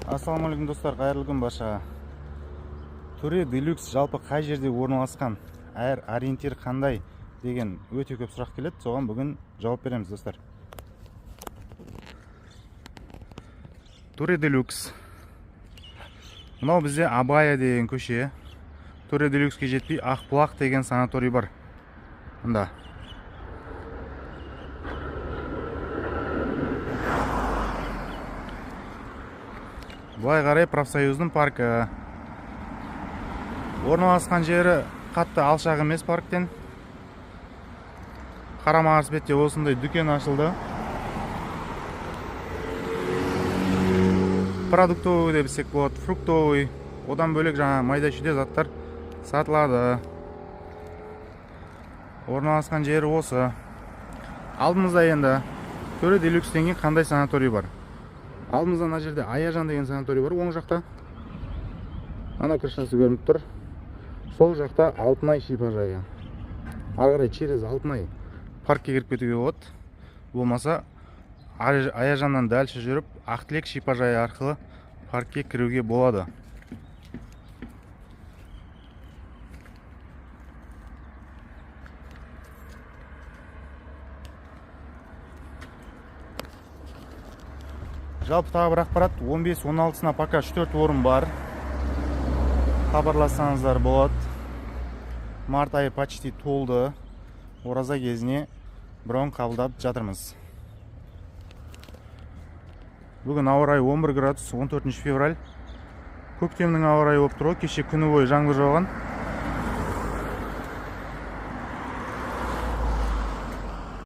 Ассалаумағалейкум достар, қайырлы күн баршаға. Төре Делюкс жалпы қай жерде орналасқан, әр ориентир қандай деген өте көп сұрақ келеді. Соған бүгін жауап береміз достар. Төре Делюкс. Мынау бізде Абая деген көше. Төре Делюкске жетпей Ақбұлақ деген санаторий бар. Мында. Былай қарай профсоюздың паркі. Орналасқан жері қатты алшақ емес парктен. Қарама-қарсы бетте осындай дүкен ашылды. Продуктовый деп білсек болады, фруктовый. Одан бөлек жаңа майда-шүйде заттар сатылады. Орналасқан жері осы. Алдымызда енді Төре Делюкстен кейін қандай санаторий бар? Алдымызда мына жерде Аяжан деген санаторий бар, оң жақта. Ана крышасы көрініп тұр. Сол жақта Алтынай шипажайы. Ары қарай через Алтынай паркке кіріп кетуге болады. Болмаса Аяжаннан дальше жүріп Ақтілек шипажайы арқылы паркке кіруге болады. Жалпы тағы бір ақпарат, 15-16-сына пока 4 орын бар. Хабарлассаңыздар болады. Март айы почти толды. Ораза кезіне бронь қабылдап жатырмыз. Бүгін ауа райы 11 градус, 14 февраль. Көктемнің ауа райы болып тұр. Кеше күні бойы жаңбыр жауған.